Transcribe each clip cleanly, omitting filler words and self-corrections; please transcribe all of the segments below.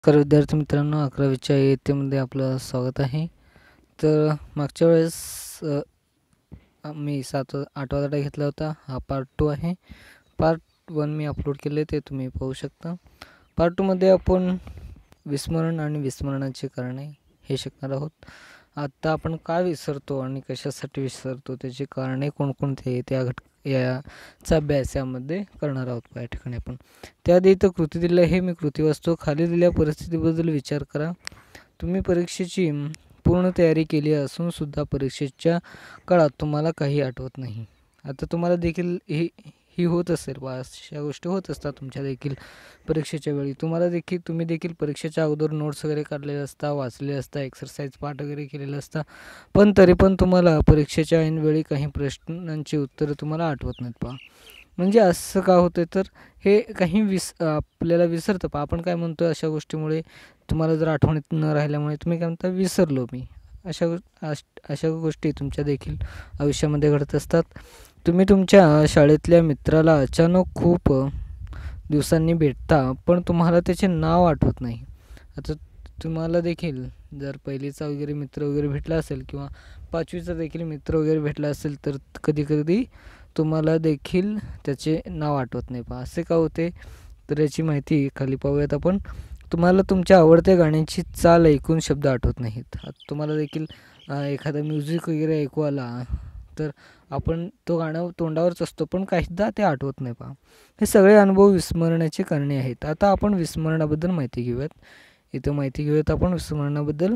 तर विद्यार्थी मित्रांनो, 11वीच्या इयत्तेमध्ये आपलं स्वागत आहे. तर मागच्या वेळेस मी 8वा धडा घेतला होता. हा पार्ट 2 आहे. पार्ट 1 मी अपलोड केले, ते तुम्ही पाहू शकता. पार्ट 2मध्ये आपण विस्मरण आणि विस्मरणाची कारणे हे शिकणार आहोत. आता आपण का विसरतो आणि कशासाठी विसरतो, त्याची कारणे कोणकोणती याचा अभ्यास यामध्ये करणार आहोत या ठिकाणी आपण. त्याआधी इथं कृती दिली आहे. मी कृती वाचतो. खाली दिलेल्या परिस्थितीबद्दल विचार करा. तुम्ही परीक्षेची पूर्ण तयारी केली असून सुद्धा परीक्षेच्या काळात तुम्हाला काही आठवत नाही. आता तुम्हाला देखील ही होत असेल बा, अशा गोष्टी होत असतात तुमच्या देखील परीक्षेच्या वेळी. तुम्ही देखील परीक्षेच्या अगोदर नोट्स वगैरे काढलेले असता, वाचले असता, एक्सरसाइज पाठ वगैरे केलेलं असता, पण तरी पण तुम्हाला परीक्षेच्या ऐनवेळी काही प्रश्नांची उत्तरं तुम्हाला आठवत नाहीत पहा. म्हणजे असं का होतं, तर हे काही आपल्याला विसरतं पहा. आपण काय म्हणतो, अशा गोष्टीमुळे तुम्हाला जर आठवणीत न राहिल्यामुळे तुम्ही काय म्हणता, विसरलो मी. अशा गोष्टी तुमच्या देखील आयुष्यामध्ये घडत असतात. तुम्ही तुमच्या शाळेतल्या मित्राला अचानक खूप दिवसांनी भेटता, पण तुम्हाला त्याचे नाव आठवत नाही. आता तुम्हाला देखील जर पहिलीचा वगैरे मित्र वगैरे भेटला असेल किंवा 5वीचा देखील मित्र वगैरे भेटला असेल, तर कधी तुम्हाला देखील त्याचे नाव आठवत नाही पहा. असे का होते, तर याची माहिती खाली पाहूयात आपण. तुम्हाला तुमच्या आवडत्या गाण्याची चाल ऐकून शब्द आठवत नाहीत. तुम्हाला देखील एखादा म्युझिक वगैरे ऐकू आला, तर आपण तो गाणं तोंडावरच असतो, पण काहीदा ते आठवत नाही पहा. हे सगळे अनुभव विस्मरणाची कारणे आहेत. आता आपण विस्मरणाबद्दल माहिती घेऊयात. इथं माहिती घेऊयात आपण विस्मरणाबद्दल.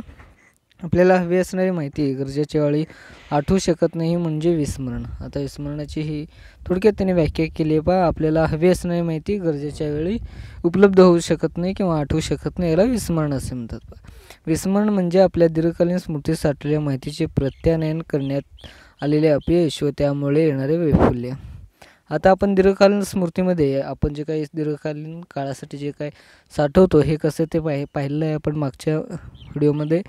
आपल्याला हवी असणारी माहिती गरजेच्या वेळी आठवू शकत नाही म्हणजे विस्मरण. आता विस्मरणाची ही थोडक्यात त्याने व्याख्या केली आहे पहा. आपल्याला हवी असणारी माहिती गरजेच्या वेळी उपलब्ध होऊ शकत नाही किंवा आठवू शकत नाही, याला विस्मरण असे म्हणतात पहा. विस्मरण म्हणजे आपल्या दीर्घकालीन स्मृतीत साठलेल्या माहितीचे प्रत्यानयन करण्यात आलेले अपयश व त्यामुळे येणारे वैफल्य. आता आपण दीर्घकालीन स्मृतीमध्ये आपण जे काही दीर्घकालीन काळासाठी जे काही साठवतो, हे कसं ते पाहिलं आहे आपण मागच्या व्हिडिओमध्ये.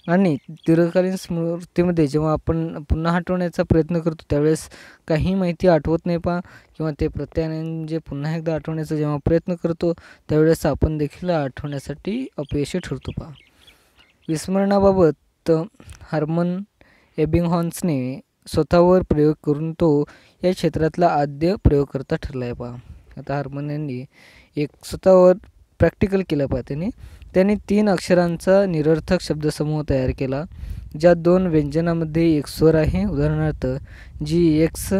आणि दीर्घकालीन स्मृतीमध्ये जेव्हा आपण पुन्हा आठवण्याचा प्रयत्न करतो, त्यावेळेस काही माहिती आठवत नाही पहा, किंवा ते प्रत्यानयन जे पुन्हा एकदा आठवण्याचा जेव्हा प्रयत्न करतो, त्यावेळेस आपण देखील आठवण्यासाठी अपयशी ठरतो पहा. विस्मरणाबाबत हर्मन एबिंगहॉर्नने स्वतःवर प्रयोग करून तो या क्षेत्रातला आद्य प्रयोगकर्ता ठरला आहे पहा. आता हर्मन यांनी एक स्वतःवर प्रॅक्टिकल केलं पहा. त्यांनी 3 अक्षरांचा निरर्थक शब्दसमूह तयार केला, ज्यात 2 व्यंजनामध्ये एक स्वर आहे. उदाहरणार्थ GX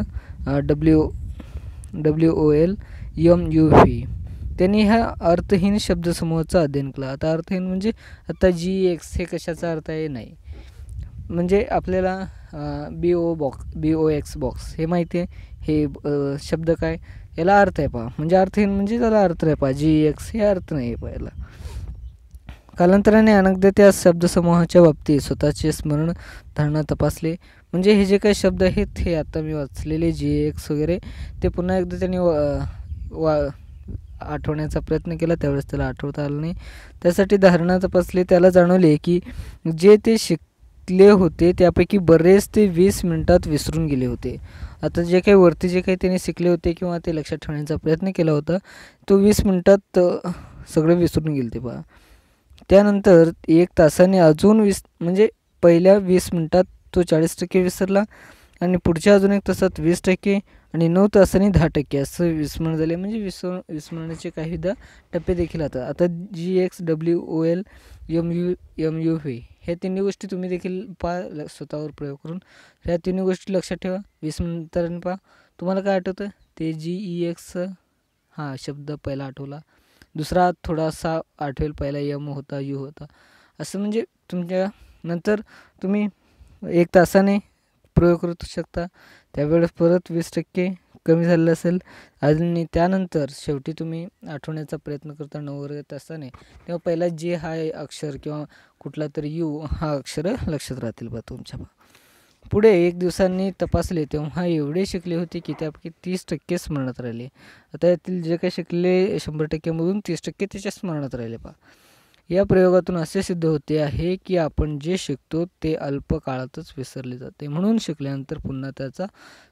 WOL MUV. त्यांनी ह्या अर्थहीन शब्दसमूहाचं अध्ययन केलं. आता अर्थहीन म्हणजे आता GX हे कशाचा अर्थ आहे, नाही म्हणजे आपल्याला BOX बॉक्स हे माहिती आहे. हे शब्द काय, याला अर्थ आहे पहा. म्हणजे अर्थहीन म्हणजे त्याला अर्थ आहे पहा. GX हे अर्थ नाही आहे याला. कालांतराने अनेकदा त्या शब्दसमूहाच्या बाबतीत स्वतःचे स्मरण धारणा तपासले. म्हणजे हे जे काही शब्द आहेत, हे आता मी वाचलेले GX वगैरे, ते पुन्हा एकदा त्यांनी आठवण्याचा प्रयत्न केला, त्यावेळेस त्याला आठवता आलं नाही. त्यासाठी धारणा तपासली. त्याला जाणवले की जे ते शिकले होते त्यापैकी बरेच ते 20 मिनिटात विसरून गेले होते. आता जे काही त्यांनी शिकले होते किंवा ते लक्षात ठेवण्याचा प्रयत्न केला होता, तो 20 मिनिटात सगळे विसरून गेले ते पहा. त्यानंतर 1 तासाने अजून म्हणजे पहिल्या 20 मिनिटात तो 40% विसरला, आणि पुढच्या अजून 1 तासात 20% आणि 9 तासांनी 10% असं विस्मरण झाले. म्हणजे विस्मरणाचे काहीदा टप्पे देखील आता GX WOL MUV ह्या 3 गोष्टी तुम्ही देखील पहा स्वतःवर प्रयोग करून. ह्या 3 गोष्टी लक्षात ठेवा. 20 मिनिटांनी पहा तुम्हाला काय आठवतं. ते GEX हा शब्द पहिला आठवला, दुसरा थोडासा आठवेल, पहिला M होता, U होता, असं म्हणजे तुमच्या नंतर तुम्ही 1 तासाने प्रयोग करू शकता. त्यावेळेस परत 20% कमी झालेलं असेल, आणि त्यानंतर शेवटी तुम्ही आठवण्याचा प्रयत्न करता 9 तासाने, तेव्हा पहिला J हा अक्षर किंवा कुठला तरी U हा अक्षर लक्षात राहतील बा तुमच्या. पुढे 1 दिवसांनी तपासले तेव्हा एवढे शिकले होते की त्यापैकी 30% स्मरणात राहिले. आता यातील जे काही शिकले 100% मधून 30% त्याच्या स्मरणात राहिले पहा. या प्रयोगातून असे सिद्ध होते आहे की आपण जे शिकतो ते अल्प काळातच विसरले जाते. म्हणून शिकल्यानंतर पुन्हा त्याचा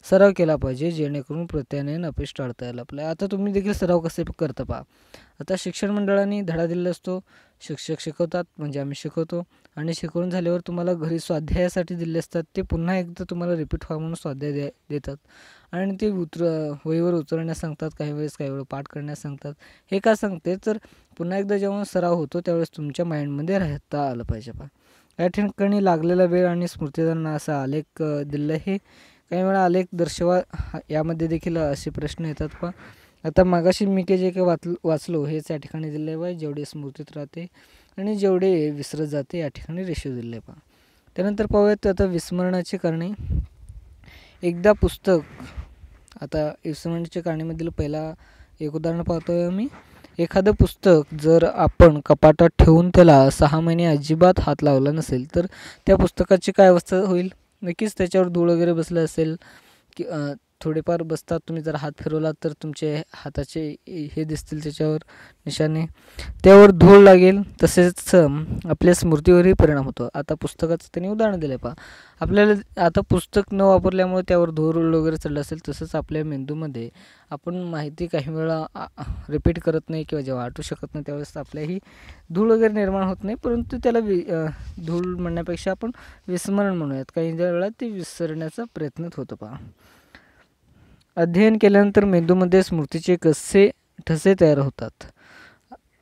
सराव केला पाहिजे, जेणेकरून प्रत्यानयन अपयश टाळता येईल आपल्याला. आता तुम्ही देखील सराव कसे करता पहा. आता शिक्षण मंडळाने धडा दिलेला असतो, शिक्षक शिकवतात म्हणजे आम्ही शिकवतो आणि शिकवून झाल्यावर तुम्हाला घरी स्वाध्यायासाठी दिले असतात ते पुन्हा एकदा तुम्हाला रिपीट व्हा म्हणून स्वाध्याय देतात आणि ते वहीवर उतरण्यास सांगतात, काही वेळेस काही वेळ पाठ करण्यास सांगतात. हे का सांगते तर पुन्हा एकदा जेव्हा सराव होतो त्यावेळेस तुमच्या माइंडमध्ये राहता आलं पाहिजे पहा. या ठिकाणी लागलेला वेळ आणि स्मृतिधारणा असा आलेख दिला आहे. काही वेळा आलेख दर्शवा यामध्ये देखील असे प्रश्न येतात पहा. आता मागाशी मी जे काही वाचलो हेच या ठिकाणी दिले आहे. जेवढे स्मृतीत राहते आणि जेवढे विसरत जाते या ठिकाणी रेशो दिले आहे पहा. त्यानंतर पाहूयात आता विस्मरणाची कारणे. एकदा पुस्तक, आता विस्मरणाच्या कारणीमधील पहिला एक उदाहरण पाहतोय आम्ही. एखादं पुस्तक जर आपण कपाटात ठेवून त्याला 6 महिने अजिबात हात लावला नसेल तर त्या पुस्तकाची काय अवस्था होईल? नक्कीच त्याच्यावर धूळ वगैरे बसलं असेल की थोडेफार बसतात. तुम्ही जर हात फिरवलात तर तुमचे हाताचे हे दिसतील त्याच्यावर निशाणे, त्यावर धूळ लागेल. तसेच आपल्या स्मृतीवरही परिणाम होतो. आता पुस्तकाचं त्यांनी उदाहरण दिलं आहे पहा. आपल्याला आता पुस्तक न वापरल्यामुळे त्यावर धूळ वगैरे चढलं असेल, तसंच आपल्या मेंदूमध्ये आपण माहिती काही वेळा रिपीट करत नाही किंवा जेव्हा आठवू शकत नाही त्यावेळेस आपल्याही धूळ वगैरे निर्माण होत नाही, परंतु त्याला धूळ म्हणण्यापेक्षा आपण विस्मरण म्हणूयात. काही वेळा ते विसरण्याचा प्रयत्न होतो पहा. अध्ययन केल्यानंतर मेंदूमध्ये स्मृतीचे ठसे तयार होतात.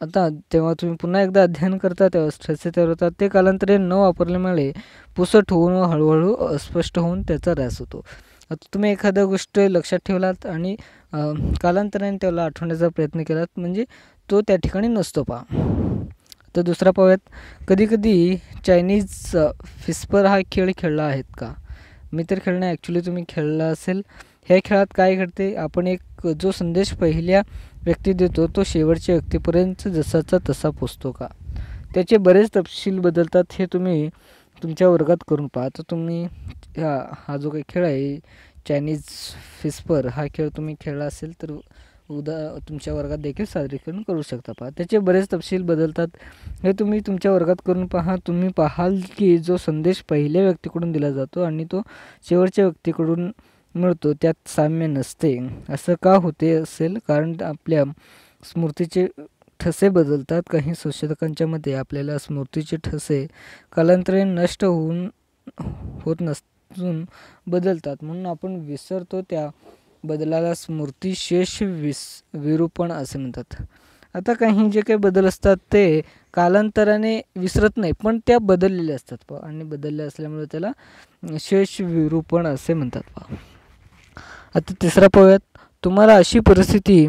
आता तेव्हा तुम्ही पुन्हा एकदा अध्ययन करता तेव्हा ठसे तयार होतात. ते कालांतराने न वापरल्यामुळे पुसट होऊन व हळूहळू अस्पष्ट होऊन त्याचा ऱ्हास होतो. आता तुम्ही एखाद्या गोष्ट लक्षात ठेवलात आणि कालांतराने त्याला आठवण्याचा प्रयत्न केलात म्हणजे तो त्या ठिकाणी नसतो पहा. तर दुसरा पाहूयात. कधीकधी चायनीज फिस्पर हा खेळ खेळला आहेत का? मी तर खेळला नाही, ॲक्च्युली तुम्ही खेळला असेल. ह्या खेळात काय घडते, आपण एक जो संदेश पहिल्या व्यक्ती देतो तो शेवटच्या व्यक्तीपर्यंत जसाचा तसा पोचतो का? त्याचे बरेच तपशील बदलतात. हे तुम्ही तुमच्या वर्गात करून पहा. तर तुम्ही हा जो काही खेळ आहे चायनीज फिस्पर हा खेळ तुम्ही खेळला असेल तर तुमच्या वर्गात देखील सादरीकरण करू शकता पहा. त्याचे बरेच तपशील बदलतात. हे तुम्ही तुमच्या वर्गात करून पहा. तुम्ही पाहाल की जो संदेश पहिल्या व्यक्तीकडून दिला जातो आणि तो शेवटच्या व्यक्तीकडून मिळतो त्यात साम्य नसते. असं का होते असेल? कारण आपल्या स्मृतीचे ठसे बदलतात. काही संशोधकांच्या मते आपल्याला स्मृतीचे ठसे कालांतराने नष्ट होत नसून बदलतात, म्हणून आपण विसरतो. त्या बदलाला स्मृतिशेष विरूपण असे म्हणतात. आता काही जे काही बदल असतात ते कालांतराने विसरत नाही, पण त्या बदललेल्या असतात पहा आणि बदलल्या असल्यामुळे त्याला शेष विरूपण असे म्हणतात पहा. आता तिसरा पाहूयात. तुम्हाला अशी परिस्थिती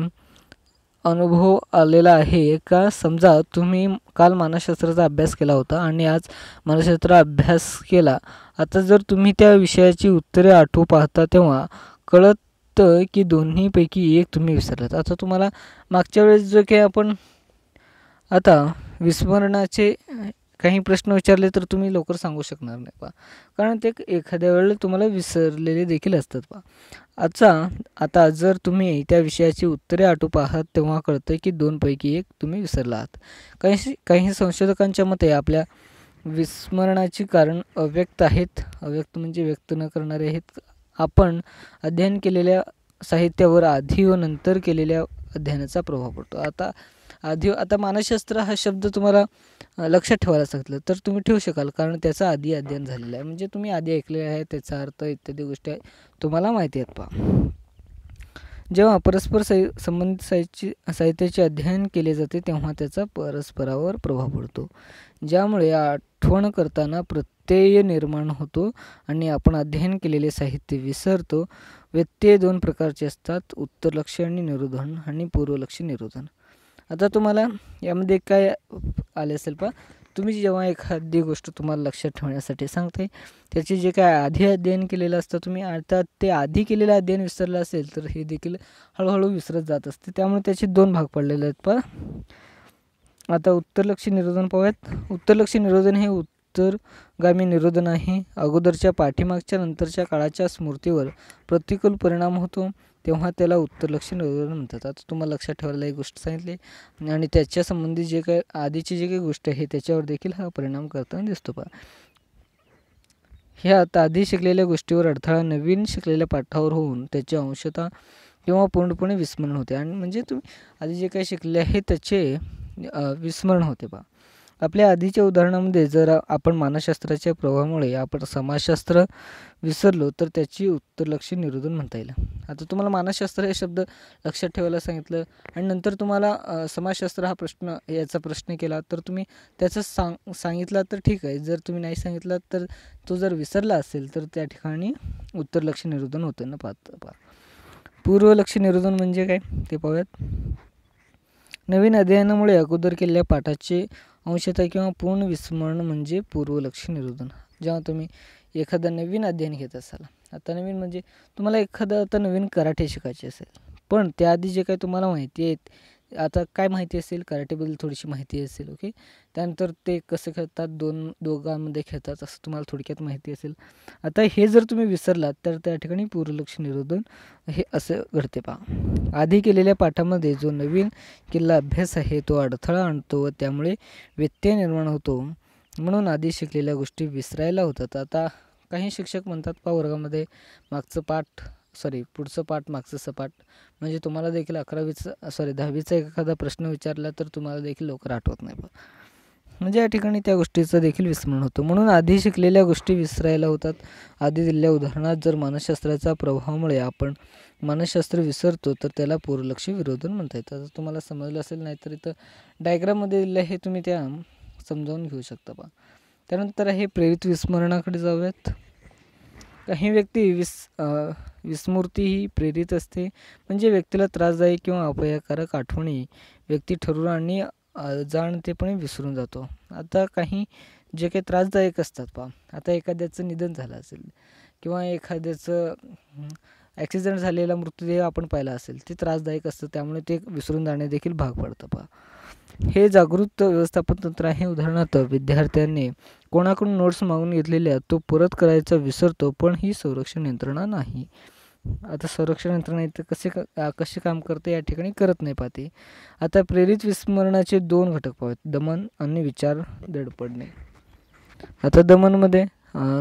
अनुभव आलेला आहे का? समजा तुम्ही काल मानसशास्त्राचा अभ्यास केला होता आणि आज मानसशास्त्र अभ्यास केला. आता जर तुम्ही त्या विषयाची उत्तरे आठवू पाहता तेव्हा कळतं की दोन्हीपैकी एक तुम्ही विसरलात. आता तुम्हाला मागच्या वेळेस जो काही आपण आता विस्मरणाचे काही प्रश्न विचारले तर तुम्ही लवकर सांगू शकणार नाही पहा, कारण ते एखाद्या वेळेला तुम्हाला विसरलेले देखील असतात पहा. आता जर तुम्ही त्या विषयाची उत्तरे आठवू पाहात तेव्हा कळतं की 2पैकी 1 तुम्ही विसरला आहात. काही संशोधकांच्या मते आपल्या विस्मरणाची कारण अव्यक्त आहेत. अव्यक्त म्हणजे व्यक्त न करणारे आहेत. आपण अध्ययन केलेल्या साहित्यावर आधी व नंतर केलेल्या अध्ययनाचा प्रभाव पडतो. आता मानसशास्त्र हा शब्द तुम्हाला लक्षात ठेवायला सांगितलं तर तुम्ही ठेवू शकाल, कारण त्याचं आधी अध्ययन झालेलं आहे. म्हणजे तुम्ही आधी ऐकलेलं आहे, त्याचा अर्थ इत्यादी गोष्टी तुम्हाला माहिती आहेत पहा. जेव्हा परस्पर संबंधित साहित्याचे अध्ययन केले जाते तेव्हा त्याचा परस्परावर प्रभाव पडतो, ज्यामुळे आठवण करताना प्रत्यय निर्माण होतो आणि आपण अध्ययन केलेले साहित्य विसरतो. व्यत्यय 2 प्रकारचे असतात, उत्तरलक्षी आणि निरोधन आणि पूर्वलक्षी निरोधन. आता तुम्हाला यामध्ये काय आले असेल पहा. तुम्ही जेव्हा एखादी गोष्ट तुम्हाला लक्षात ठेवण्यासाठी सांगते त्याचे जे काय आधी अध्ययन केलेलं असतं तुम्ही आता ते आधी केलेलं अध्ययन विसरलं असेल तर हे देखील हळूहळू विसरत जात असते. त्यामुळे त्याचे 2 भाग पडलेले आहेत पहा. आता उत्तरलक्षी निरोधन पाहूयात. उत्तरलक्षी निरोधन हे उत्तरगामी निरोधन आहे. अगोदरच्या पाठीमागच्या नंतरच्या काळाच्या स्मृतीवर प्रतिकूल परिणाम होतो तेव्हा त्याला उत्तरलक्षी निरोधन म्हणतात. आता तुम्हाला लक्षात ठेवायला एक गोष्ट सांगितली आणि त्याच्या संबंधित जे काही आधीची जे काही गोष्ट आहे त्याच्यावर देखील हा परिणाम करताना दिसतो पहा. ह्या आता आधी शिकलेल्या गोष्टीवर अडथळा नवीन शिकलेल्या पाठावर होऊन त्याची अंशतः किंवा पूर्णपणे विस्मरण होते. आणि म्हणजे तुम्ही आधी जे काही शिकले आहे त्याचे विस्मरण होते पहा. आपल्या आधीच्या उदाहरणामध्ये जर आपण मानसशास्त्राच्या प्रभावामुळे आपण समाजशास्त्र विसरलो तर त्याची उत्तरलक्षी निरोधन म्हणता येईल. आता तुम्हाला मानसशास्त्र हे शब्द लक्षात ठेवायला सांगितलं आणि नंतर तुम्हाला समाजशास्त्र हा याचा प्रश्न केला तर तुम्ही त्याचं सांगितला तर ठीक आहे. जर तुम्ही नाही सांगितला तर तो जर विसरला असेल तर त्या ठिकाणी उत्तरलक्षी निरोधन होतं ना. पूर्वलक्षी निरोधन म्हणजे काय ते पाहूयात. नवीन अध्ययनामुळे अगोदर केलेल्या पाठाचे अंशतः किंवा पूर्ण विस्मरण म्हणजे पूर्वलक्षी निरोधन. जेव्हा तुम्ही एखादं नवीन अध्ययन घेत असाल, आता नवीन म्हणजे तुम्हाला एखादं आता नवीन कराटे शिकायचे असेल, पण त्याआधी जे काही तुम्हाला माहिती आहे, आता काय माहिती असेल, कराटेबद्दल थोडीशी माहिती असेल. ओके, त्यानंतर ते कसं खेळतात, दोघांमध्ये खेळतात असं तुम्हाला थोडक्यात माहिती असेल. आता हे जर तुम्ही विसरलात तर त्या ठिकाणी पूर्वलक्षी निरोधन हे असं घडते. पहा, आधी केलेल्या पाठामध्ये जो नवीन केलेला अभ्यास आहे तो अडथळा आणतो व त्यामुळे व्यत्यय निर्माण होतो, म्हणून आधी शिकलेल्या गोष्टी विसरायला होतात. आता काही शिक्षक म्हणतात पहा वर्गामध्ये पुढचं पाठ मागचं सपाट, म्हणजे तुम्हाला देखील 10वीचा एखादा प्रश्न विचारला तर तुम्हाला देखील लवकर आठवत नाही. म्हणजे या ठिकाणी त्या गोष्टीचं देखील विस्मरण होतं, म्हणून आधी शिकलेल्या गोष्टी विसरायला होतात. आधी दिलेल्या उदाहरणात जर मानसशास्त्राच्या प्रभावामुळे आपण मानसशास्त्र विसरतो तर त्याला पूर्वलक्षी विरोधन म्हणता येतं. आता तुम्हाला समजलं असेल, नाहीतर इथं डायग्राममध्ये दिलं हे तुम्ही त्या समजावून घेऊ शकता. पहा, त्यानंतर आहे प्रेरित विस्मरणाकडे जाऊयात. काही व्यक्ती विस्मृती ही प्रेरित असते, म्हणजे व्यक्तीला त्रासदायक किंवा अपायकारक आठवणी व्यक्ती ठरवून आणि अजाणतेपणे विसरून जातो. आता काही जे काही त्रासदायक असतात, पहा, आता एखाद्याचं निधन झालं असेल किंवा एखाद्याचं ॲक्सिडेंट झालेला मृतदेह आपण पाहिला असेल, ते त्रासदायक असतं, त्यामुळे ते विसरून जाणे देखील भाग पडतं. पहा, हे जागृत व्यवस्थापन तंत्र आहे. उदाहरणार्थ, विद्यार्थ्यांनी कोणाकडून नोट्स मागून घेतलेल्या तो परत करायचा विसरतो, पण ही संरक्षण यंत्रणा नाही. आता संरक्षण यंत्रणा इथं कसे काम करते या ठिकाणी करत नाही पाहते. आता प्रेरित विस्मरणाचे 2 घटक पाहूयात, दमन आणि विचार दडपडणे. आता दमनमध्ये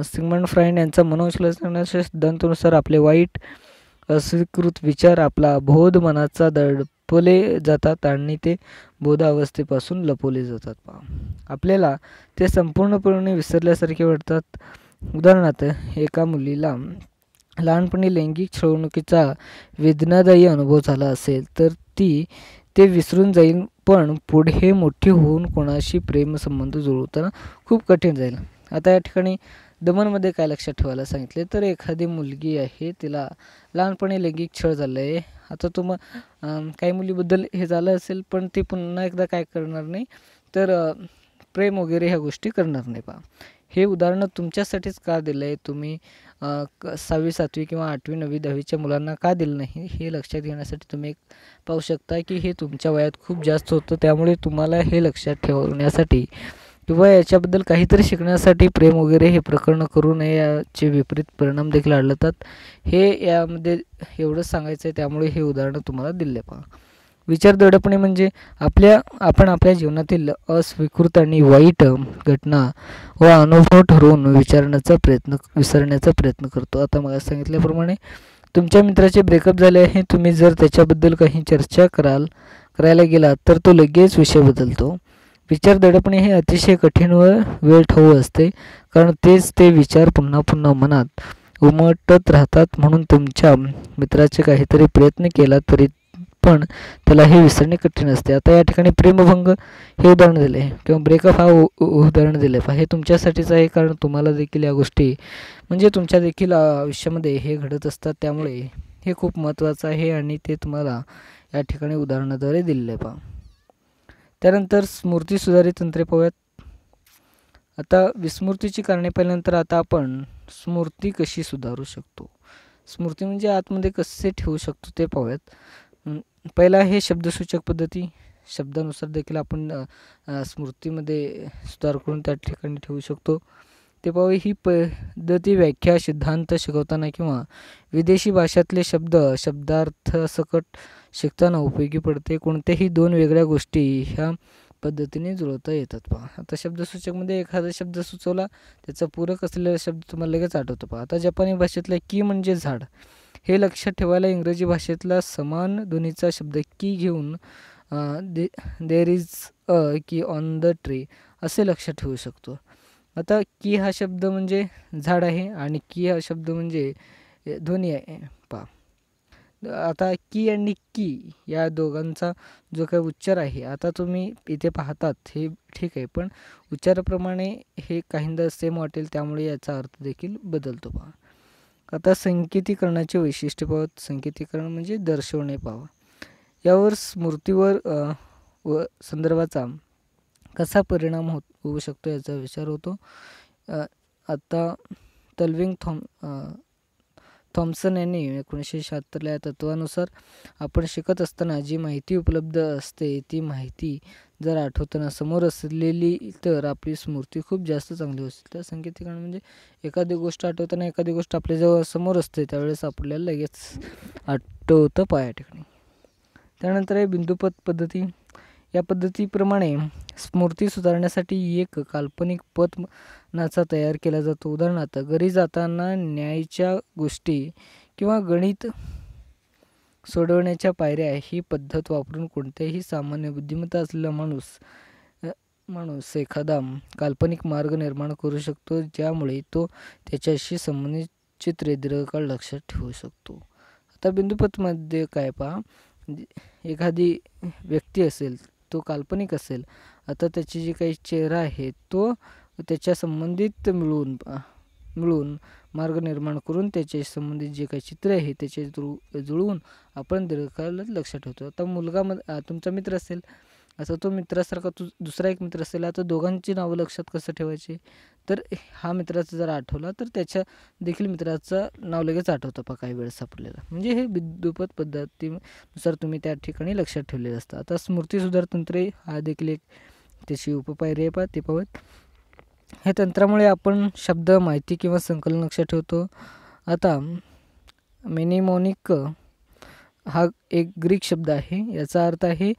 सिग्मंड फ्राईड यांचा मनोविश्लेषणाच्या सिद्धांतानुसार आपले वाईट अस्वीकृत विचार आपला बोध मनाचा दडपले जातात आणि ते बोधावस्थेपासून लपवले जातात. पहा, आपल्याला ते संपूर्णपणे विसरल्यासारखे वाटतात. उदाहरणार्थ, एका मुलीला लहानपणी लैंगिक छळवणुकीचा वेदनादायी अनुभव झाला असेल तर ती ते विसरून जाईल, पण पुढे मोठी होऊन कोणाशी प्रेमसंबंध जुळवताना खूप कठीण जाईल. आता या ठिकाणी दमनमध्ये काय लक्षात ठेवायला सांगितले तर एखादी मुलगी आहे, तिला लहानपणी लैंगिक छळ झाला आहे. आता काही मुलीबद्दल हे झालं असेल, पण ती पुन्हा एकदा काय करणार नाही तर प्रेम वगैरे ह्या गोष्टी करणार नाही. पहा, हे उदाहरण तुमच्यासाठीच का दिलं आहे, तुम्ही 6वी 7वी किंवा 8वी 9वी 10वीच्या मुलांना का दिलं नाही हे लक्षात घेण्यासाठी तुम्ही पाहू शकता की हे तुमच्या वयात खूप जास्त होतं. त्यामुळे तुम्हाला हे लक्षात ठेवण्यासाठी किंवा याच्याबद्दल काहीतरी शिकण्यासाठी प्रेम वगैरे हे प्रकरण करू नये, याचे विपरीत परिणाम देखील आढळतात. हे यामध्ये एवढंच सांगायचं आहे, त्यामुळे हे उदाहरण तुम्हाला दिले. पहा, विचार दडपणे म्हणजे आपण आपल्या जीवनातील अस्वीकृत आणि वाईट घटना व अनुभव ठरवून विसरण्याचा प्रयत्न करतो. आता मला सांगितल्याप्रमाणे तुमच्या मित्राचे ब्रेकअप झाले आहे, तुम्ही जर त्याच्याबद्दल काही चर्चा करायला गेलात तर तो लगेच विषय बदलतो. विचार दडपणे हे अतिशय कठीण व वेळखाऊ असते, कारण ते विचार पुन्हा पुन्हा मनात उमटत राहतात. म्हणून तुमच्या मित्राचे काहीतरी प्रयत्न केला तरी पण त्याला हे विसरणे कठीण असते. आता या ठिकाणी प्रेमभंग हे उदाहरण दिले किंवा ब्रेकअप हा उदाहरण दिले. हे तुमच्यासाठीच आहे, कारण तुम्हाला देखील या गोष्टी म्हणजे तुमच्या देखील आयुष्यामध्ये हे घडत असतात, त्यामुळे हे खूप महत्त्वाचं आहे आणि ते तुम्हाला या ठिकाणी उदाहरणाद्वारे दिलेलं आहे. पहा, त्यानंतर स्मृती सुधारित तंत्रे पाहूयात. आता विस्मृतीची कारणे पाहिल्यानंतर आता आपण स्मृती कशी सुधारू शकतो, स्मृती म्हणजे आतमध्ये कसे ठेवू शकतो ते पाहूयात. पहिला आहे शब्दसूचक पद्धती. शब्दानुसार देखील आपण स्मृतीमध्ये सुधार करून त्या ठिकाणी ठेवू शकतो. ते पाहूया. ही पद्धती व्याख्या सिद्धांत शिकवताना किंवा विदेशी भाषातले शब्दार्थसकट शिकताना उपयोगी पडते. कोणत्याही 2 वेगळ्या गोष्टी ह्या पद्धतीने जुळवता येतात. पहा, आता शब्दसूचकमध्ये एखादा शब्द सुचवला, त्याचा पूरक असलेला शब्द तुम्हाला लगेच आठवतो. पहा, आता जपानी भाषेतला की म्हणजे झाड हे लक्षात ठेवायला इंग्रजी भाषेतला समान ध्वनीचा शब्द की घेऊन देर इज अ की ऑन द ट्री असे लक्षात ठेवू शकतो. आता की हा शब्द म्हणजे झाड आहे आणि की हा शब्द म्हणजे ध्वनी आहे. पहा, आता की आणि की या दोघांचा जो काही उच्चार आहे, आता तुम्ही इथे पाहतात हे ठीक आहे, पण उच्चाराप्रमाणे हे काहींदा सेम वाटेल, त्यामुळे याचा अर्थ देखील बदलतो. पहा, आता संकेतीकरणाचे वैशिष्ट्य पाहत. संकेतीकरण म्हणजे दर्शवणे. पाहावं, यावर स्मृतीवर व संदर्भाचा कसा परिणाम होऊ शकतो याचा विचार होतो. आता तल्विंग थॉम्सन यांनी 1976 या तत्वानुसार आपण शिकत असताना जी माहिती उपलब्ध असते ती माहिती जर आठवताना समोर असलेली तर आपली स्मृती खूप जास्त चांगली असते. तर संकेतीकरण म्हणजे एखादी गोष्ट आठवताना एखादी गोष्ट आपल्याजवळ समोर असते त्यावेळेस आपल्याला लगेच आठवतं. पाया ठिकाणी. त्यानंतर आहे बिंदुपत पद्धती. या पद्धतीप्रमाणे स्मृती सुधारण्यासाठी एक काल्पनिक पथ नाचा तयार केला जातो. उदाहरणार्थ, घरी जाताना न्यायच्या गोष्टी किंवा गणित सोडवण्याच्या पायऱ्या ही पद्धत वापरून कोणत्याही सामान्य बुद्धिमत्ता असलेला माणूस एखादा काल्पनिक मार्ग निर्माण करू शकतो, ज्यामुळे तो त्याच्याशी संबंधित चित्रे दीर्घकाळ लक्षात ठेवू शकतो. आता बिंदुपथमध्ये काय पहा, एखादी व्यक्ती असेल, तो काल्पनिक असेल, आता त्याची जी काही चेहरा आहे तो त्याच्या संबंधित मिळून मार्ग निर्माण करून त्याच्या संबंधित जे काही चित्र आहे त्याचे जुळवून आपण दीर्घकाळ लक्षात ठेवतो. आता मुलगा तुमचा मित्र असेल, आता तो मित्रासारखा दुसरा एक मित्र असेल, आता दोघांची नावं लक्षात कसं ठेवायचे, तर हा मित्राचं जर आठवला तर त्याच्या देखील मित्राचं नाव लगेच आठवतं पहा काही वेळेस आपल्याला. म्हणजे हे बिंदुपत पद्धतीनुसार तुम्ही त्या ठिकाणी लक्षात ठेवलेलं असतं. आता स्मृती सुधार तंत्रे हा देखील एक त्याची उपपायरी आहे. पहा, ते पाहूयात. हे तंत्रामुळे आपण शब्द, माहिती किंवा संकलन लक्षात ठेवतो. आता मेनेमॉनिक हा एक ग्रीक शब्द आहे, याचा अर्थ आहे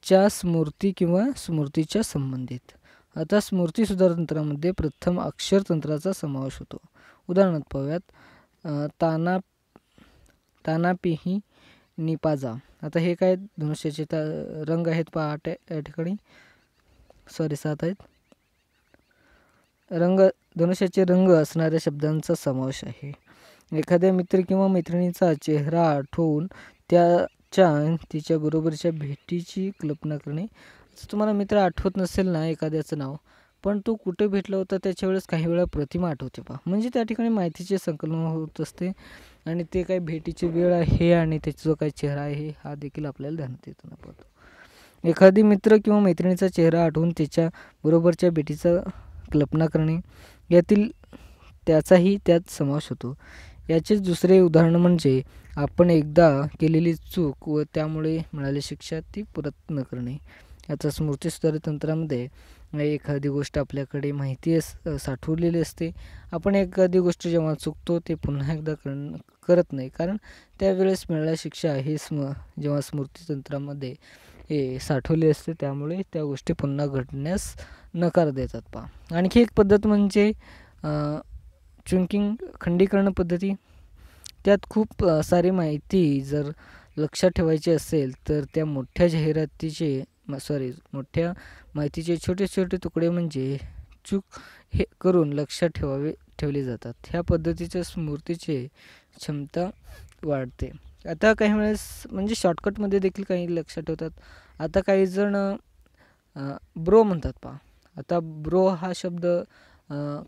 च्या स्मृती किंवा स्मृतीच्या संबंधित. आता स्मृती सुधार तंत्रामध्ये प्रथम अक्षर तंत्राचा समावेश होतो. उदाहरणार्थ पाहूयात, तानापिही निपाजा. आता हे काय धनुष्याचे रंग आहेत पहा या ठिकाणी, 7 आहेत. धनुष्याचे रंग असणाऱ्या शब्दांचा समावेश आहे. एखाद्या मित्र किंवा मैत्रिणीचा चेहरा आठवून तिच्या बरोबरच्या भेटीची कल्पना करणे. तुम्हाला मित्र आठवत नसेल ना एखाद्याचं नाव, पण तो कुठे भेटला होता त्याच्या वेळेस काही वेळा प्रतिमा आठवते पहा, म्हणजे त्या ठिकाणी माहितीचे संकलन होत असते आणि ते काही भेटीची वेळ आहे आणि त्याचा जो काही चेहरा आहे हा देखील आपल्याला ध्यानात येताना पाहतो. एखादी मित्र किंवा मैत्रिणीचा चेहरा आठवून त्याच्या बरोबरच्या भेटीचा कल्पना करणे, त्याचाही त्यात समावेश होतो. याचेच दुसरे उदाहरण म्हणजे आपण एकदा केलेली चूक व त्यामुळे मिळालेली शिक्षा ती परत न करणे. याचा स्मृती सुधारित तंत्रामध्ये एखादी गोष्ट आपल्याकडे माहिती साठवलेली असते, आपण एखादी गोष्ट जेव्हा चुकतो ते पुन्हा एकदा करत नाही, कारण त्यावेळेस मिळालेली शिक्षा ही जेव्हा स्मृती तंत्रामध्ये हे साठवली असते, त्यामुळे त्या गोष्टी पुन्हा घडण्यास नकार देतात पहा. आणखी एक पद्धत म्हणजे चुंकिंग खंडीकरण पद्धती. त्यात खूप सारी माहिती जर लक्षात ठेवायची असेल तर त्या मोठ्या माहितीचे छोटे छोटे तुकडे म्हणजे चूक हे करून लक्षात ठेवले जातात. ह्या पद्धतीच्या स्मृतीची क्षमता वाढते. आता काही वेळेस म्हणजे शॉर्टकटमध्ये देखील काही लक्षात ठेवतात. आता काही जण ब्रो म्हणतात पहा. आता ब्रो हा शब्द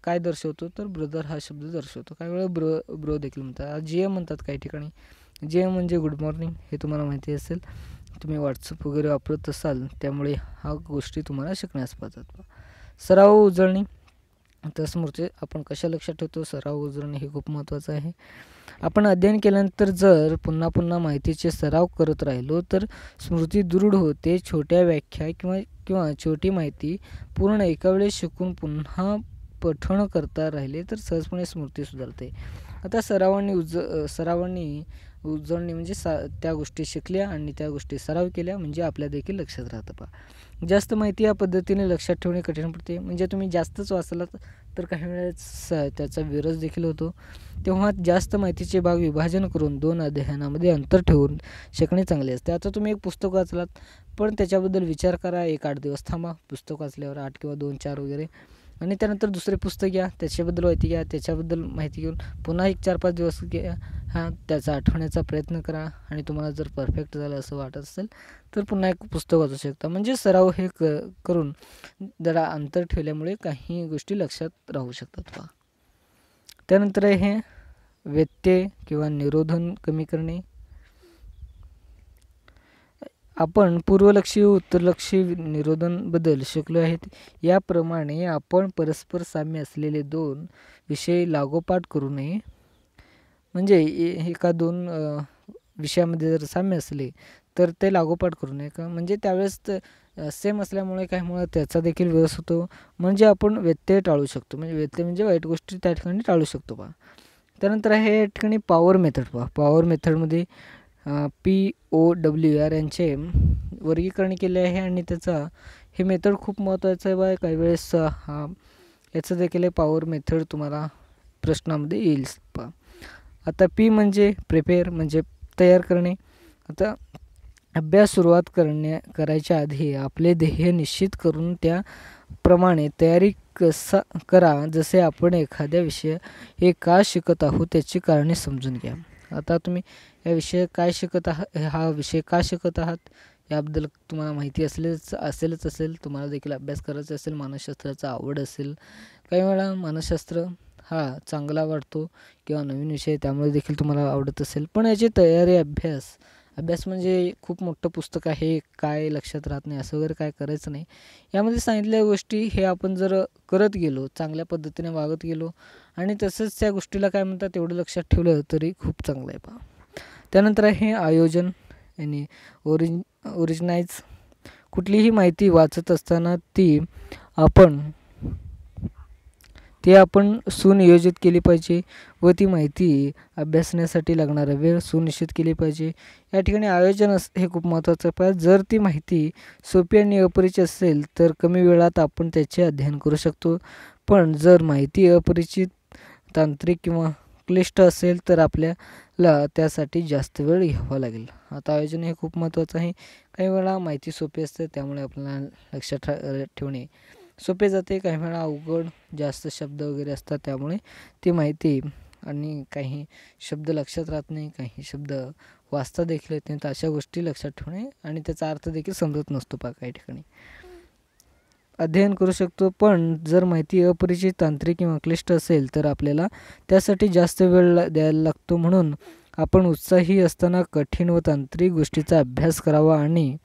काय दर्शवतो, तर ब्रदर हा शब्द दर्शवतो. काही वेळा ब्रो देखील म्हणतात. GM म्हणतात काही ठिकाणी. GM म्हणजे गुड मॉर्निंग, हे तुम्हाला माहिती असेल, तुम्ही व्हॉट्सअप वगैरे वापरत असाल त्यामुळे ह्या गोष्टी तुम्हाला शिकण्यास पाहतात. सराव उजळणी. तर स्मृती आपण कशा लक्षात ठेवतो, सराव उजळणी हे खूप महत्त्वाचं आहे. आपण अध्ययन केल्यानंतर जर पुन्हा पुन्हा माहितीचे सराव करत राहिलो तर स्मृती दृढ होते. छोट्या व्याख्या किंवा छोटी माहिती पूर्ण एका वेळेस शिकून पुन्हा पठण करता राहिले तर सहजपणे स्मृती सुधारते. आता सरावांनी उजळणी म्हणजे त्या गोष्टी शिकल्या आणि त्या गोष्टी सराव केल्या म्हणजे आपल्या देखील लक्षात राहतं पहा. जास्त माहिती या पद्धतीने लक्षात ठेवणे कठीण पडते. म्हणजे तुम्ही जास्तच वाचलात तर काही वेळेस त्याचा विरस देखील होतो. तेव्हा जास्त माहितीचे भाग विभाजन करून 2 अध्ययनामध्ये अंतर ठेवून शिकणे चांगले असते. आता तुम्ही एक पुस्तक वाचलात पण त्याच्याबद्दल विचार करा, 1-8 दिवस थांबा. पुस्तक वाचल्यावर 8 किंवा 2-4 वगैरे, आणि त्यानंतर दुसरे पुस्तक घ्या, त्याच्याबद्दल माहिती घ्या, त्याच्याबद्दल माहिती घेऊन पुन्हा एक 4-5 दिवस घ्या, त्याचा आठवण्याचा प्रयत्न करा. आणि तुम्हाला जर परफेक्ट झालं असं वाटत असेल तर पुन्हा एक पुस्तक वाचू शकता. म्हणजे सराव हे करून जरा अंतर ठेवल्यामुळे काही गोष्टी लक्षात राहू शकतात पहा. त्यानंतर हे व्यत्यय किंवा निरोधन कमी करणे. आपण पूर्वलक्षी व उत्तरलक्षी निरोधनबद्दल शिकलो आहेत. याप्रमाणे आपण परस्पर साम्य असलेले 2 विषय लागोपाठ करू नये. म्हणजे एका 2 विषयामध्ये जर साम्य असले तर ते लागोपाठ करू नये का, म्हणजे त्यावेळेस सेम असल्यामुळे काय त्याचा देखील विरस होतो. म्हणजे आपण व्यत्यय टाळू शकतो. म्हणजे व्यत्यय म्हणजे वाईट गोष्टी त्या ठिकाणी टाळू शकतो पहा. त्यानंतर आहे या ठिकाणी पॉवर मेथड पहा. पॉवर मेथडमध्ये POWR यांचे वर्गीकरण केले आहे आणि त्याचा हे मेथड खूप महत्त्वाचं आहे बा. काही वेळेस याचं देखील पॉवर मेथड तुम्हाला प्रश्नामध्ये येईल पहा. आता P म्हणजे प्रिपेअर म्हणजे तयार करणे. आता अभ्यास सुरुवात करायच्या आधी आपले ध्येय निश्चित करून त्याप्रमाणे तयारी करा. जसे आपण एखाद्या विषय हे का शिकत आहोत त्याची कारणे समजून घ्या. आता तुम्ही या विषय काय शिकत आहात, हा विषय का शिकत आहात याबद्दल तुम्हाला माहिती असेल. तुम्हाला देखील अभ्यास करायचा असेल, मानसशास्त्राचा आवड असेल, काही वेळा मानसशास्त्र हा चांगला वाटतो किंवा नवीन विषय त्यामुळे देखील तुम्हाला आवडत असेल. पण याची तयारी अभ्यास म्हणजे खूप मोठं पुस्तक आहे, काय लक्षात राहत नाही असं वगैरे काय करायचं नाही. यामध्ये सांगितलेल्या गोष्टी हे आपण जर करत गेलो, चांगल्या पद्धतीने वागत गेलो आणि तसंच त्या गोष्टीला काय म्हणतात तेवढं लक्षात ठेवलं तरी खूप चांगलं आहे पहा. त्यानंतर आहे आयोजन आणि ओरिजिनाइज. कुठलीही माहिती वाचत असताना ती आपण सुनियोजित केली पाहिजे व ती माहिती अभ्यासण्यासाठी लागणारा वेळ सुनिश्चित केली पाहिजे. या ठिकाणी आयोजन हे खूप महत्त्वाचं आहे. जर ती माहिती सोपी आणि अपरिचित असेल तर कमी वेळात आपण त्याचे अध्ययन करू शकतो. पण जर माहिती अपरिचित, तांत्रिक किंवा क्लिष्ट असेल तर आपल्याला त्यासाठी जास्त वेळ घ्यावा लागेल. आता आयोजन हे खूप महत्त्वाचं आहे. काही वेळा माहिती सोपी असते त्यामुळे आपल्याला लक्षात ठेवणे सोपे जाते. काही वेळा अवघड जास्त शब्द वगैरे असतात त्यामुळे ती माहिती आणि काही शब्द लक्षात राहत नाही, काही शब्द वाचता देखील येत नाही. तर अशा गोष्टी लक्षात ठेवणे आणि त्याचा अर्थ देखील समजत नसतो पहा. काही ठिकाणी अध्ययन करू शकतो पण जर माहिती अपरिचित, तांत्रिक किंवा क्लिष्ट असेल तर आपल्याला त्यासाठी जास्त वेळ द्यायला लागतो. म्हणून आपण उत्साही असताना कठीण व तांत्रिक गोष्टीचा अभ्यास करावा आणि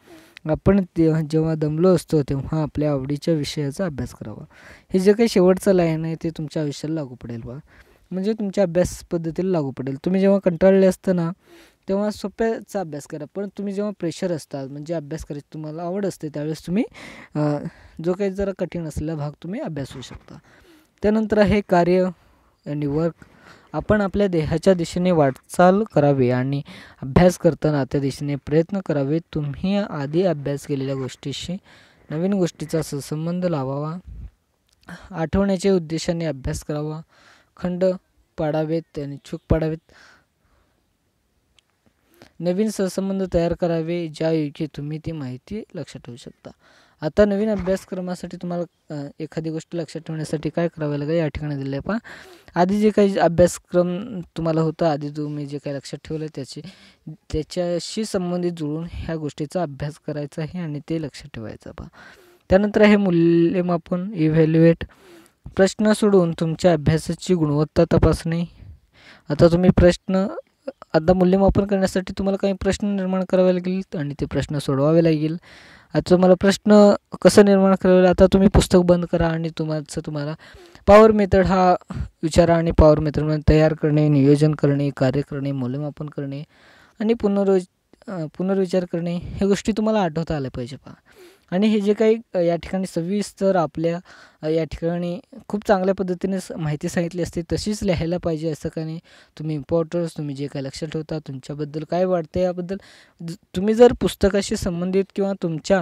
आपण जेव्हा दमलो असतो तेव्हा आपल्या आवडीच्या विषयाचा अभ्यास करावा. हे जे काही शेवटचं लाईन आहे ते तुमच्या आयुष्याला लागू पडेल बा, म्हणजे तुमच्या अभ्यास पद्धतीला लागू पडेल. तुम्ही जेव्हा कंटाळले असताना तेव्हा सोप्याचा अभ्यास करा. पण तुम्ही जेव्हा प्रेशर असतात म्हणजे अभ्यास करायची तुम्हाला आवड असते त्यावेळेस तुम्ही जो काही जरा कठीण असलेला भाग तुम्ही अभ्यासू शकता. त्यानंतर आहे कार्य आणि वर्क. आपण आपल्या देहाच्या दिशेने वाटचाल करावी आणि अभ्यास करताना त्या दिशेने प्रयत्न करावे. तुम्ही आधी अभ्यास केलेल्या गोष्टीशी नवीन गोष्टीचा संबंध लावावा. आठवण्याच्या उद्देशाने अभ्यास करावा. खंड पाडावेत आणि चूक पाडावेत. नवीन सहसंबंध तयार करावे ज्यायोगे तुम्ही ती माहिती लक्षात ठेवू शकता. आता नवीन अभ्यासक्रमासाठी तुम्हाला एखादी गोष्ट लक्षात ठेवण्यासाठी काय करावं लागेल या ठिकाणी दिलं आहे पहा. आधी जे काही अभ्यासक्रम तुम्हाला होता, आधी तुम्ही जे काही लक्षात ठेवलं त्याच्याशी संबंधित जुळून ह्या गोष्टीचा अभ्यास करायचा आहे आणि ते लक्षात ठेवायचं पहा. त्यानंतर आहे मूल्यमापन, इव्हॅल्युएट. प्रश्न सोडवून तुमच्या अभ्यासाची गुणवत्ता तपासणे. आता मूल्यमापन करण्यासाठी तुम्हाला काही प्रश्न निर्माण करावे लागेल आणि ते प्रश्न सोडवावे लागेल. आता तुम्हाला प्रश्न कसं निर्माण करावे लागेल, आता तुम्ही पुस्तक बंद करा आणि तुम्हाला पॉवर मेथड हा विचारा आणि पॉवर मेथडमध्ये तयार करणे, नियोजन करणे, कार्य करणे, मूल्यमापन करणे आणि पुनर्विचार करणे ह्या गोष्टी तुम्हाला आठवता आल्या पाहिजे पहा. आणि हे जे काही या ठिकाणी सविस्तर आपल्या या ठिकाणी खूप चांगल्या पद्धतीने माहिती सांगितली असते तशीच लिहायला पाहिजे असं काही नाही. तुम्ही इम्पॉर्टन्स तुम्ही जे काही लक्षात ठेवता तुमच्याबद्दल काय वाटते याबद्दल तुम्ही जर पुस्तकाशी संबंधित किंवा तुमच्या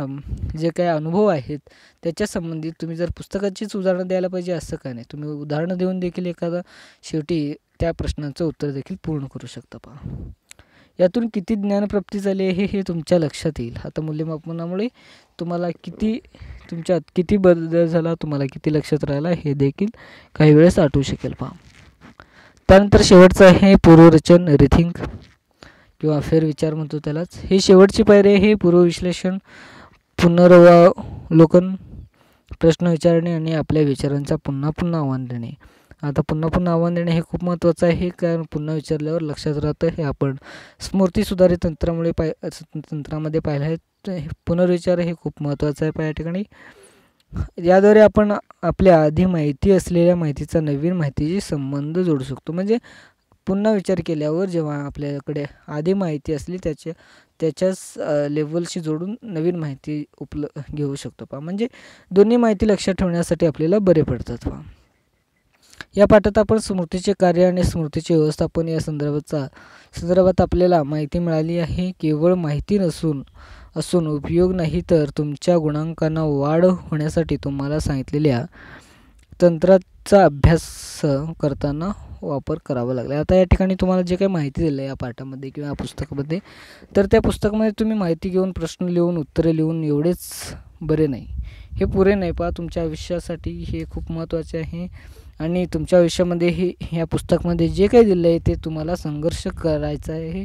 जे काही अनुभव आहेत त्याच्या संबंधित तुम्ही जर पुस्तकाचीच उदाहरणं द्यायला पाहिजे असं काही नाही. तुम्ही उदाहरणं देऊन देखील एखादा शेवटी त्या प्रश्नाचं उत्तर देखील पूर्ण करू शकता. पहा यातून किती ज्ञानप्राप्ती झाली आहे हे तुमच्या लक्षात येईल. आता मूल्यमापनामुळे तुम्हाला तुमच्यात किती बदल झाला, तुम्हाला किती लक्षात राहिला हे देखील काही वेळेस आठवू शकेल. पहा त्यानंतर शेवटचं आहे पूर्वरचन रिथिंक किंवा फेरविचार म्हणतो त्यालाच. ही शेवटची पायरी आहे. हे पूर्वविश्लेषण, पुनरावलोकन, प्रश्न विचारणे आणि आपल्या विचारांचा पुन्हा पुन्हा आव्हान देणे. आता पुन्हा पुन्हा आव्हान देणे हे खूप महत्त्वाचं आहे, कारण पुन्हा विचारल्यावर लक्षात राहतं. हे आपण स्मृती सुधारित तंत्रामध्ये पाहिलं आहे. पुनर्विचार हे खूप महत्त्वाचं आहे. या ठिकाणी याद्वारे आपण आपल्या आधी माहिती असलेल्या माहितीचा नवीन माहितीशी संबंध जोडू शकतो. म्हणजे पुन्हा विचार केल्यावर जेव्हा आपल्याकडे आधी माहिती असली त्याच्याच लेवलशी जोडून नवीन माहिती घेऊ शकतो. पहा म्हणजे दोन्ही माहिती लक्षात ठेवण्यासाठी आपल्याला बरे पडतात. पहा या पाठात आपण स्मृतीचे कार्य आणि स्मृतीचे व्यवस्थापन या संदर्भात आपल्याला माहिती मिळाली आहे. केवळ माहिती असून उपयोग नाही, तर तुमच्या गुणांकांना वाढ होण्यासाठी तुम्हाला सांगितलेल्या तंत्राचा अभ्यास करताना वापर करावा लागला. आता या ठिकाणी तुम्हाला जे काही माहिती दिलं आहे या पाठामध्ये किंवा या पुस्तकामध्ये, तर त्या पुस्तकामध्ये तुम्ही माहिती घेऊन प्रश्न लिहून उत्तरे लिहून एवढेच बरे नाही, हे पुरे नाही. पहा तुमच्या आयुष्यासाठी हे खूप महत्त्वाचे आहे आणि तुमच्या आयुष्यामध्ये ह्या पुस्तकामध्ये जे काही दिलं आहे ते तुम्हाला संघर्ष करायचा आहे.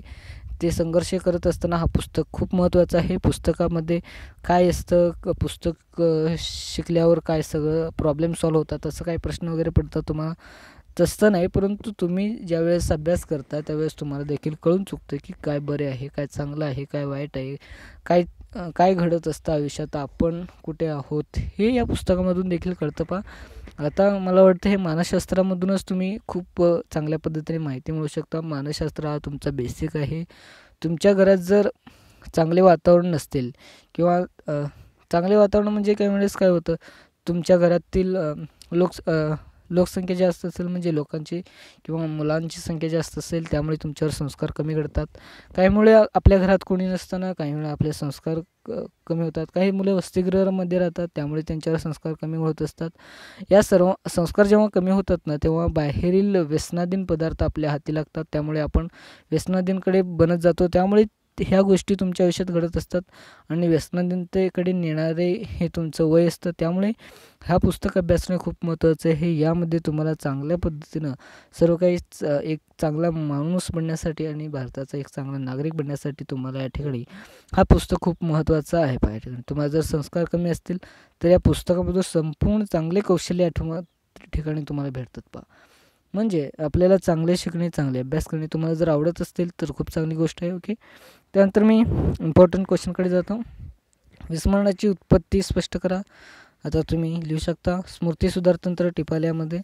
ते संघर्ष करत असताना हा पुस्तक खूप महत्त्वाचं आहे. पुस्तकामध्ये काय असतं, पुस्तक शिकल्यावर काय सगळं प्रॉब्लेम सॉल्व्ह होतात असं काही प्रश्न वगैरे पडतात तुम्हाला, तसं नाही. परंतु तुम्ही ज्यावेळेस अभ्यास करता त्यावेळेस तुम्हाला देखील कळून चुकतं की काय बरे आहे, काय चांगलं आहे, काय वाईट आहे, काय घडत असतं आयुष्यात, आपण कुठे आहोत हे या पुस्तकामधून देखील कळतं. पहा आता मला वाटतं हे मानसशास्त्रामधूनच तुम्ही खूप चांगल्या पद्धतीने माहिती मिळू शकता. मानसशास्त्र हा तुमचा बेसिक आहे. तुमच्या घरात जर चांगले वातावरण नसतील किंवा चांगले वातावरण म्हणजे काही वेळेस काय होतं, तुमच्या घरातील लोकसंख्या जास्त असेल म्हणजे लोकांची किंवा मुलांची संख्या जास्त असेल त्यामुळे तुमच्यावर संस्कार कमी घडतात. काहीमुळे आपल्या घरात कोणी नसताना काही वेळा आपले संस्कार कमी होतात. काही मुले वसतिगृहामध्ये राहतात त्यामुळे त्यांच्यावर संस्कार कमी होत असतात. या सर्व संस्कार जेव्हा कमी होतात ना, तेव्हा बाहेरील व्यसनाधीन पदार्थ आपल्या हाती लागतात. त्यामुळे आपण व्यसनाधीनकडे बनत जातो. त्यामुळे ह्या गोष्टी तुमच्या आयुष्यात घडत असतात आणि व्यसनाधीनतेकडे नेणारे हे तुमचं वय असतं. त्यामुळे हा पुस्तक अभ्यासणे खूप महत्त्वाचं आहे. यामध्ये तुम्हाला चांगल्या पद्धतीनं सर्व काही एक चांगला माणूस बनण्यासाठी आणि भारताचा एक चांगला नागरिक बनण्यासाठी तुम्हाला या ठिकाणी हा पुस्तक खूप महत्त्वाचा आहे. पहा या ठिकाणी तुम्हाला जर संस्कार कमी असतील तर या पुस्तकामधून संपूर्ण चांगले कौशल्य ठिकाणी तुम्हाला भेटतात. पहा म्हणजे आपल्याला चांगले शिकणे, चांगले अभ्यास करणे तुम्हाला जर आवडत असतील तर खूप चांगली गोष्ट आहे. ओके, त्यानंतर मी इम्पॉर्टंट क्वेश्चनकडे जातो. विस्मरणाची उत्पत्ती स्पष्ट करा. आता तुम्ही लिहू शकता स्मृती सुधारतंत्र टिपाल्यामध्ये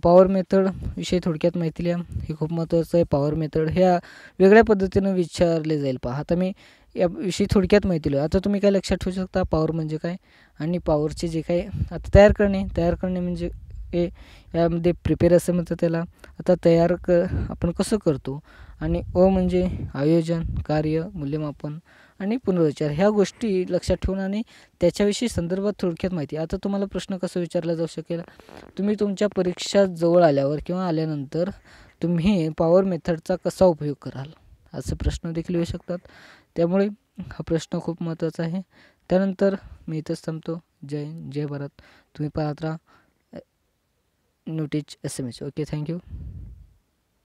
पॉवर मेथड विषयी थोडक्यात माहिती लिहा. हे खूप महत्त्वाचं आहे. पॉवर मेथड ह्या वेगळ्या पद्धतीनं विचारले जाईल. पहा आता मी याविषयी थोडक्यात माहिती लिहा. आता तुम्ही काय लक्षात ठेवू शकता, पॉवर म्हणजे काय आणि पॉवरचे जे काही आता तयार करणे म्हणजे यामध्ये प्रिपेअर असं म्हणतात त्याला. आता आपण कसं करतो आणि म्हणजे आयोजन, कार्य, मूल्यमापन आणि पुनर्विचार ह्या गोष्टी लक्षात ठेवून आणि त्याच्याविषयी संदर्भात थोडक्यात माहिती. आता तुम्हाला प्रश्न कसा विचारला जाऊ शकेल, तुम्ही तुमच्या परीक्षा जवळ आल्यावर किंवा आल्यानंतर तुम्ही पॉवर मेथडचा कसा उपयोग कराल असे प्रश्न देखील येऊ शकतात. त्यामुळे हा प्रश्न खूप महत्त्वाचा आहे. त्यानंतर मी इथंच थांबतो. जय हिंद, जय भारत. तुम्ही पाहत राहा न्यू टीच SMS. Okay, thank you.